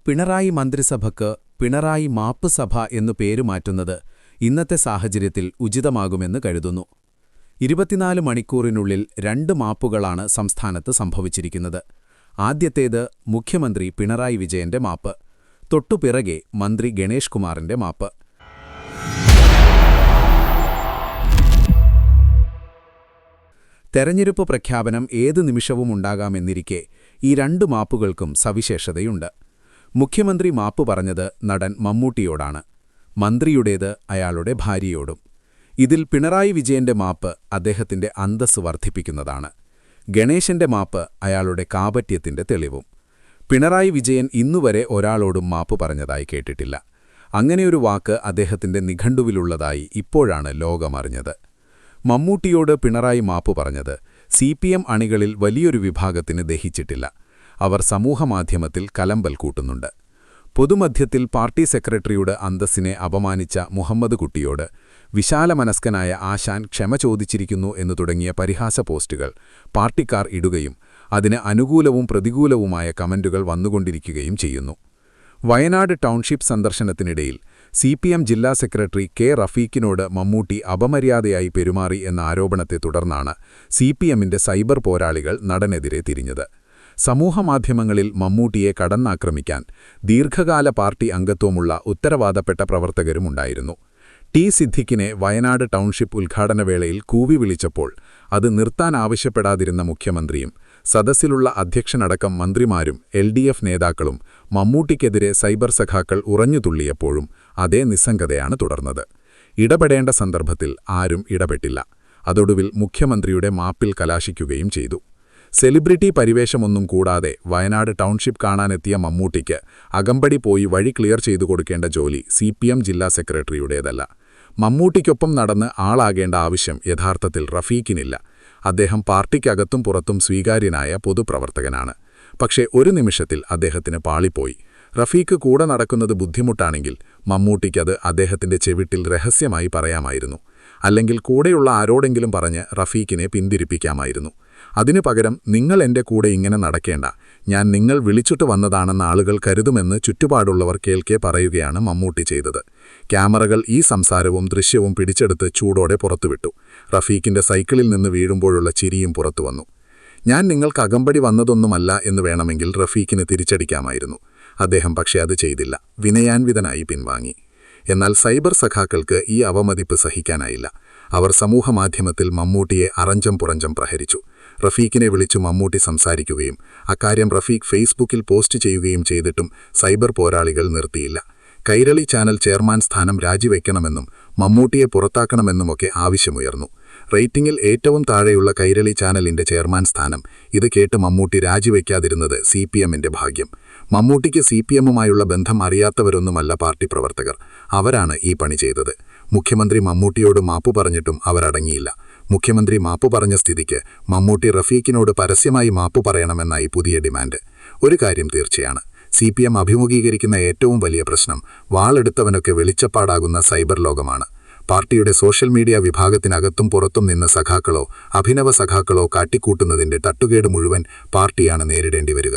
പിണറായി മന്ത്രിസഭയ്ക്ക് പിണറായി മാപ്പ് സഭ എന്നു പേരുമാറ്റുന്നത് ഇന്നത്തെ സാഹചര്യത്തിൽ ഉചിതമാകുമെന്ന് കരുതുന്നു. 24 മണിക്കൂറിനുള്ളിൽ 2 മാപ്പുകളാണ് സംസ്ഥാനത്ത് സംഭവിച്ചിരിക്കുന്നത്. ആദ്യത്തേത് മുഖ്യമന്ത്രി പിണറായി വിജയന്റെ മാപ്പ്, തൊട്ടുപിറകെ മന്ത്രി ഗണേഷ് കുമാറിന്റെ മാപ്പ്. തെരഞ്ഞെടുപ്പ് പ്രഖ്യാപനം ഏതു നിമിഷവും ഉണ്ടാകാമെന്നിരിക്കെ ഈ 2 മാപ്പുകൾക്കും സവിശേഷതയുണ്ട്. മുഖ്യമന്ത്രി മാപ്പ് പറഞ്ഞത് നടൻ മമ്മൂട്ടിയോടാണ്, മന്ത്രിയുടേത് അയാളുടെ ഭാര്യയോടും. ഇതിൽ പിണറായി വിജയന്റെ മാപ്പ് അദ്ദേഹത്തിന്റെ അന്തസ്സ് വർദ്ധിപ്പിക്കുന്നതാണ്. ഗണേശന്റെ മാപ്പ് അയാളുടെ കാപട്യത്തിന്റെ തെളിവും. പിണറായി വിജയൻ ഇന്നുവരെ ഒരാളോടും മാപ്പ് പറഞ്ഞതായി കേട്ടിട്ടില്ല. അങ്ങനെയൊരു വാക്ക് അദ്ദേഹത്തിന്റെ നിഘണ്ടുവിലുള്ളതായി ഇപ്പോഴാണ് ലോകമറിഞ്ഞത്. മമ്മൂട്ടിയോട് പിണറായി മാപ്പ് പറഞ്ഞത് CPM അണികളിൽ വലിയൊരു വിഭാഗത്തിന് ദഹിച്ചിട്ടില്ല. അവർ സമൂഹമാധ്യമത്തിൽ കലമ്പൽ കൂട്ടുന്നുണ്ട്. പൊതുമധ്യത്തിൽ പാർട്ടി സെക്രട്ടറിയുടെ അന്തസ്സിനെ അപമാനിച്ച മുഹമ്മദ് കുട്ടിയോട് വിശാലമനസ്കനായ ആശാൻ ക്ഷമ ചോദിച്ചിരിക്കുന്നു എന്നു തുടങ്ങിയ പരിഹാസ പോസ്റ്റുകൾ പാർട്ടിക്കാർ ഇടുകയും അതിന് അനുകൂലവും പ്രതികൂലവുമായ കമന്റുകൾ വന്നുകൊണ്ടിരിക്കുകയും ചെയ്യുന്നു. വയനാട് ടൗൺഷിപ്പ് സന്ദർശനത്തിനിടയിൽ CPM ജില്ലാ സെക്രട്ടറി K റഫീഖിനോട് മമ്മൂട്ടി അപമര്യാദയായി പെരുമാറി എന്ന ആരോപണത്തെ തുടർന്നാണ് CPMന്റെ സൈബർ പോരാളികൾ നടനെതിരെ തിരിഞ്ഞത്. സമൂഹമാധ്യമങ്ങളിൽ മമ്മൂട്ടിയെ കടന്നാക്രമിക്കാൻ ദീർഘകാല പാർട്ടി അംഗത്വമുള്ള ഉത്തരവാദപ്പെട്ട പ്രവർത്തകരുമുണ്ടായിരുന്നു. T സിദ്ദിഖിനെ വയനാട് ടൗൺഷിപ്പ് ഉദ്ഘാടനവേളയിൽ കൂവി വിളിച്ചപ്പോൾ അത് നിർത്താൻ ആവശ്യപ്പെടാതിരുന്ന മുഖ്യമന്ത്രിയും സദസ്സിലുള്ള അധ്യക്ഷനടക്കം മന്ത്രിമാരും LDF നേതാക്കളും മമ്മൂട്ടിക്കെതിരെ സൈബർ സഖാക്കൾ ഉറഞ്ഞുതുള്ളിയപ്പോഴും അതേ നിസ്സംഗതയാണ് തുടർന്നത്. ഇടപെടേണ്ട സന്ദർഭത്തിൽ ആരും ഇടപെട്ടില്ല. അതൊടുവിൽ മുഖ്യമന്ത്രിയുടെ മാപ്പിൽ കലാശിക്കുകയും ചെയ്തു. സെലിബ്രിറ്റി പരിവേഷമൊന്നും കൂടാതെ വയനാട് ടൗൺഷിപ്പ് കാണാനെത്തിയ മമ്മൂട്ടിക്ക് അകമ്പടി പോയി വഴി ക്ലിയർ ചെയ്തു കൊടുക്കേണ്ട ജോലി CPM ജില്ലാ സെക്രട്ടറിയുടേതല്ല. മമ്മൂട്ടിക്കൊപ്പം നടന്ന് ആളാകേണ്ട ആവശ്യം യഥാർത്ഥത്തിൽ റഫീഖിനില്ല. അദ്ദേഹം പാർട്ടിക്കകത്തും പുറത്തും സ്വീകാര്യനായ പൊതുപ്രവർത്തകനാണ്. പക്ഷേ ഒരു നിമിഷത്തിൽ അദ്ദേഹത്തിന് പാളിപ്പോയി. റഫീഖ് കൂടെ നടക്കുന്നത് ബുദ്ധിമുട്ടാണെങ്കിൽ മമ്മൂട്ടിക്കത് അദ്ദേഹത്തിന്റെ ചെവിട്ടിൽ രഹസ്യമായി പറയാമായിരുന്നു. അല്ലെങ്കിൽ കൂടെയുള്ള ആരോടെങ്കിലും പറഞ്ഞ് റഫീഖിനെ പിന്തിരിപ്പിക്കാമായിരുന്നു. അതിനു പകരം നിങ്ങൾ എന്റെ കൂടെ ഇങ്ങനെ നടക്കേണ്ട, ഞാൻ നിങ്ങൾ വിളിച്ചിട്ട് വന്നതാണെന്ന് ആളുകൾ കരുതുമെന്ന് ചുറ്റുപാടുള്ളവർ കേൾക്കെ പറയുകയാണ് മമ്മൂട്ടി ചെയ്തത്. ക്യാമറകൾ ഈ സംസാരവും ദൃശ്യവും പിടിച്ചെടുത്ത് ചൂടോടെ പുറത്തുവിട്ടു. റഫീഖിന്റെ സൈക്കിളിൽ നിന്ന് വീഴുമ്പോഴുള്ള ചിരിയും പുറത്തുവന്നു. ഞാൻ നിങ്ങൾക്ക് അകമ്പടി വന്നതൊന്നുമല്ല എന്ന് വേണമെങ്കിൽ റഫീഖിന് തിരിച്ചടിക്കാമായിരുന്നു. അദ്ദേഹം പക്ഷേ അത് ചെയ്തില്ല. വിനയാൻവിതനായി പിൻവാങ്ങി. എന്നാൽ സൈബർ സഖാക്കൾക്ക് ഈ അവമതിപ്പ് സഹിക്കാനായില്ല. അവർ സമൂഹമാധ്യമത്തിൽ മമ്മൂട്ടിയെ അറഞ്ചം പുറഞ്ചം പ്രഹരിച്ചു. റഫീഖിനെ വിളിച്ചു മമ്മൂട്ടി സംസാരിക്കുകയും അക്കാര്യം റഫീഖ് ഫേസ്ബുക്കിൽ പോസ്റ്റ് ചെയ്യുകയും ചെയ്തിട്ടും സൈബർ പോരാളികൾ നിർത്തിയില്ല. കൈരളി ചാനൽ ചെയർമാൻ സ്ഥാനം രാജിവെക്കണമെന്നും മമ്മൂട്ടിയെ പുറത്താക്കണമെന്നുമൊക്കെ ആവശ്യമുയർന്നു. റേറ്റിംഗിൽ ഏറ്റവും താഴെയുള്ള കൈരളി ചാനലിന്റെ ചെയർമാൻ സ്ഥാനം. ഇത് കേട്ട് മമ്മൂട്ടി രാജിവെക്കാതിരുന്നത് CPMന്റെ ഭാഗ്യം. മമ്മൂട്ടിക്ക് CPMുമായുള്ള ബന്ധം അറിയാത്തവരൊന്നുമല്ല പാർട്ടി പ്രവർത്തകർ. അവരാണ് ഈ പണി ചെയ്തത്. മുഖ്യമന്ത്രി മമ്മൂട്ടിയോട് മാപ്പു പറഞ്ഞിട്ടും അവരടങ്ങിയില്ല. മുഖ്യമന്ത്രി മാപ്പു പറഞ്ഞ സ്ഥിതിക്ക് മമ്മൂട്ടി റഫീഖിനോട് പരസ്യമായി മാപ്പു പറയണമെന്നായി പുതിയ ഡിമാൻഡ്. ഒരു കാര്യം തീർച്ചയാണ്, CPM അഭിമുഖീകരിക്കുന്ന ഏറ്റവും വലിയ പ്രശ്നം വാളെടുത്തവനൊക്കെ വെളിച്ചപ്പാടാകുന്ന സൈബർ ലോകമാണ്. പാർട്ടിയുടെ സോഷ്യൽ മീഡിയ വിഭാഗത്തിനകത്തും പുറത്തും നിന്ന് സഖാക്കളോ അഭിനവ സഖാക്കളോ കാട്ടിക്കൂട്ടുന്നതിന്റെ തട്ടുകേട് മുഴുവൻ പാർട്ടിയാണ് നേരിടേണ്ടി വരിക.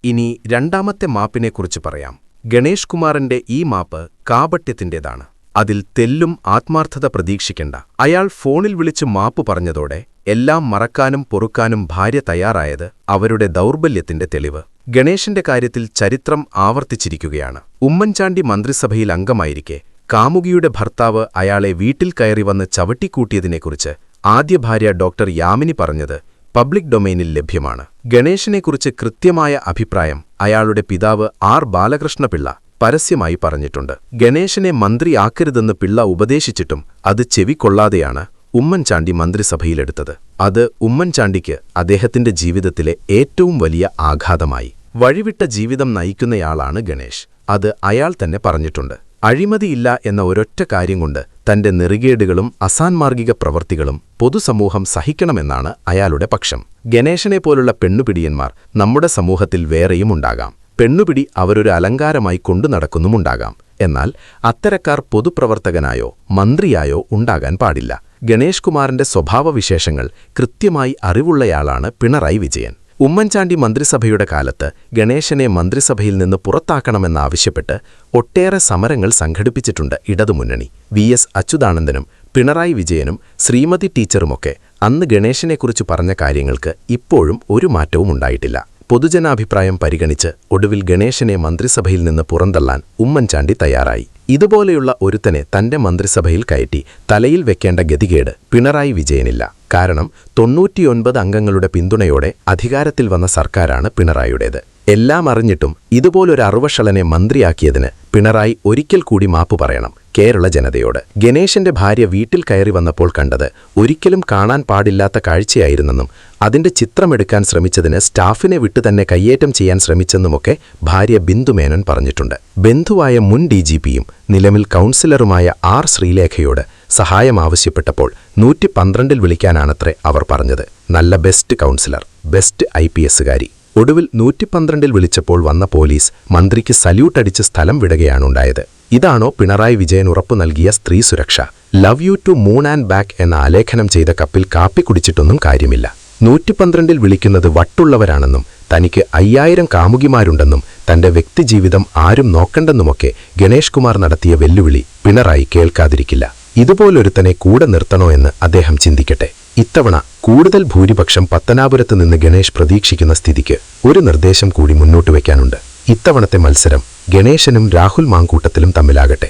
ഇനി രണ്ടാമത്തെ മാപ്പിനെക്കുറിച്ച് പറയാം. ഗണേഷ് കുമാറിന്റെ ഈ മാപ്പ് കാപട്യത്തിന്റേതാണ്. അതിൽ തെല്ലും ആത്മാർത്ഥത പ്രതീക്ഷിക്കണ്ട. അയാൾ ഫോണിൽ വിളിച്ച് മാപ്പു പറഞ്ഞതോടെ എല്ലാം മറക്കാനും പൊറുക്കാനും ഭാര്യ തയ്യാറായത് അവരുടെ ദൗർബല്യത്തിന്റെ തെളിവ്. ഗണേശന്റെ കാര്യത്തിൽ ചരിത്രം ആവർത്തിച്ചിരിക്കുകയാണ്. ഉമ്മൻചാണ്ടി മന്ത്രിസഭയിൽ അംഗമായിരിക്കെ കാമുകിയുടെ ഭർത്താവ് അയാളെ വീട്ടിൽ കയറി വന്ന് ചവിട്ടിക്കൂട്ടിയതിനെക്കുറിച്ച് ആദ്യ ഭാര്യ ഡോക്ടർ യാമിനി പറഞ്ഞത് പബ്ലിക് ഡൊമെയ്നിൽ ലഭ്യമാണ്. ഗണേശനെക്കുറിച്ച് കൃത്യമായ അഭിപ്രായം അയാളുടെ പിതാവ് R ബാലകൃഷ്ണപിള്ള പരസ്യമായി പറഞ്ഞിട്ടുണ്ട്. ഗണേശനെ മന്ത്രിയാക്കരുതെന്ന് പിള്ള ഉപദേശിച്ചിട്ടും അത് ചെവിക്കൊള്ളാതെയാണ് ഉമ്മൻചാണ്ടി മന്ത്രിസഭയിലെടുത്തത്. അത് ഉമ്മൻചാണ്ടിക്ക് അദ്ദേഹത്തിന്റെ ജീവിതത്തിലെ ഏറ്റവും വലിയ ആഘാതമായി. വഴിവിട്ട ജീവിതം നയിക്കുന്നയാളാണ് ഗണേശ്. അത് അയാൾ തന്നെ പറഞ്ഞിട്ടുണ്ട്. അഴിമതിയില്ല എന്ന ഒരൊറ്റ കാര്യം കൊണ്ട് തന്റെ നെറികേടുകളും അസാൻമാർഗിക പ്രവൃത്തികളും പൊതുസമൂഹം സഹിക്കണമെന്നാണ് അയാളുടെ പക്ഷം. ഗണേശനെപ്പോലുള്ള പെണ്ണുപിടിയന്മാർ നമ്മുടെ സമൂഹത്തിൽ വേറെയുമുണ്ടാകാം. പെണ്ണുപിടി അവരൊരു അലങ്കാരമായി കൊണ്ടു നടക്കുന്നുമുണ്ടാകാം. എന്നാൽ അത്തരക്കാർ പൊതുപ്രവർത്തകനായോ മന്ത്രിയായോ ഉണ്ടാകാൻ പാടില്ല. ഗണേഷ് കുമാറിന്റെ സ്വഭാവവിശേഷങ്ങൾ കൃത്യമായി അറിവുള്ളയാളാണ് പിണറായി വിജയൻ. ഉമ്മൻചാണ്ടി മന്ത്രിസഭയുടെ കാലത്ത് ഗണേശനെ മന്ത്രിസഭയിൽ നിന്ന് പുറത്താക്കണമെന്നാവശ്യപ്പെട്ട് ഒട്ടേറെ സമരങ്ങൾ സംഘടിപ്പിച്ചിട്ടുണ്ട് ഇടതുമുന്നണി. വി.എസ്. അച്യുതാനന്ദനും പിണറായി വിജയനും ശ്രീമതി ടീച്ചറുമൊക്കെ അന്ന് ഗണേശനെക്കുറിച്ച് പറഞ്ഞ കാര്യങ്ങൾക്ക് ഇപ്പോഴും ഒരു മാറ്റവും ഉണ്ടായിട്ടില്ല. പൊതുജനാഭിപ്രായം പരിഗണിച്ച് ഒടുവിൽ ഗണേശനെ മന്ത്രിസഭയിൽ നിന്ന് പുറന്തള്ളാൻ ഉമ്മൻചാണ്ടി തയ്യാറായി. ഇതുപോലെയുള്ള ഒരുത്തനെ തന്റെ മന്ത്രിസഭയിൽ കയറ്റി തലയിൽ വെക്കേണ്ട ഗതികേട് പിണറായി വിജയനില്ല. കാരണം 99 അംഗങ്ങളുടെ പിന്തുണയോടെ അധികാരത്തിൽ വന്ന സർക്കാരാണ് പിണറായിയുടേത്. എല്ലാം അറിഞ്ഞിട്ടും ഇതുപോലൊരു അറുവഷളനെ മന്ത്രിയാക്കിയതിന് പിണറായി ഒരിക്കൽ കൂടി മാപ്പ് പറയണം കേരള ജനതയോട്. ഗണേശന്റെ ഭാര്യ വീട്ടിൽ കയറി വന്നപ്പോൾ കണ്ടത് ഒരിക്കലും കാണാൻ പാടില്ലാത്ത കാഴ്ചയായിരുന്നെന്നും അതിന്റെ ചിത്രമെടുക്കാൻ ശ്രമിച്ചതിന് സ്റ്റാഫിനെ വിട്ടു തന്നെ കയ്യേറ്റം ചെയ്യാൻ ശ്രമിച്ചെന്നുമൊക്കെ ഭാര്യ ബിന്ദുമേനോൻ പറഞ്ഞിട്ടുണ്ട്. ബന്ധുവായ മുൻ DGPയും നിലവിൽ കൗൺസിലറുമായ R. ശ്രീലേഖയോട് സഹായം ആവശ്യപ്പെട്ടപ്പോൾ 112 വിളിക്കാനാണത്രേ അവർ പറഞ്ഞത്. നല്ല ബെസ്റ്റ് കൗൺസിലർ, ബെസ്റ്റ് IPSകാരി. ഒടുവിൽ 112 വിളിച്ചപ്പോൾ വന്ന പോലീസ് മന്ത്രിക്ക് സല്യൂട്ടടിച്ച് സ്ഥലം വിടുകയാണുണ്ടായത്. ഇതാണോ പിണറായി വിജയൻ ഉറപ്പു നൽകിയ സ്ത്രീ സുരക്ഷ? Love you to moon and back എന്ന ആലേഖനം ചെയ്ത കപ്പിൽ കാപ്പി കുടിച്ചിട്ടൊന്നും കാര്യമില്ല. 112 വിളിക്കുന്നത് വട്ടുള്ളവരാണെന്നും തനിക്ക് 5000 കാമുകിമാരുണ്ടെന്നും തന്റെ വ്യക്തിജീവിതം ആരും നോക്കണ്ടെന്നുമൊക്കെ ഗണേഷ് കുമാർ നടത്തിയ വെല്ലുവിളി പിണറായി കേൾക്കാതിരിക്കില്ല. ഇതുപോലൊരുത്തനെ കൂടെ നിർത്തണോ എന്ന് അദ്ദേഹം ചിന്തിക്കട്ടെ. ഇത്തവണ കൂടുതൽ ഭൂരിപക്ഷം പത്തനാപുരത്ത് നിന്ന് ഗണേഷ് പ്രതീക്ഷിക്കുന്ന സ്ഥിതിക്ക് ഒരു നിർദ്ദേശം കൂടി മുന്നോട്ട് വയ്ക്കാനുണ്ട്. ഇത്തവണത്തെ മത്സരം ഗണേശനും രാഹുൽ മാങ്കൂട്ടത്തിലും തമ്മിലാകട്ടെ.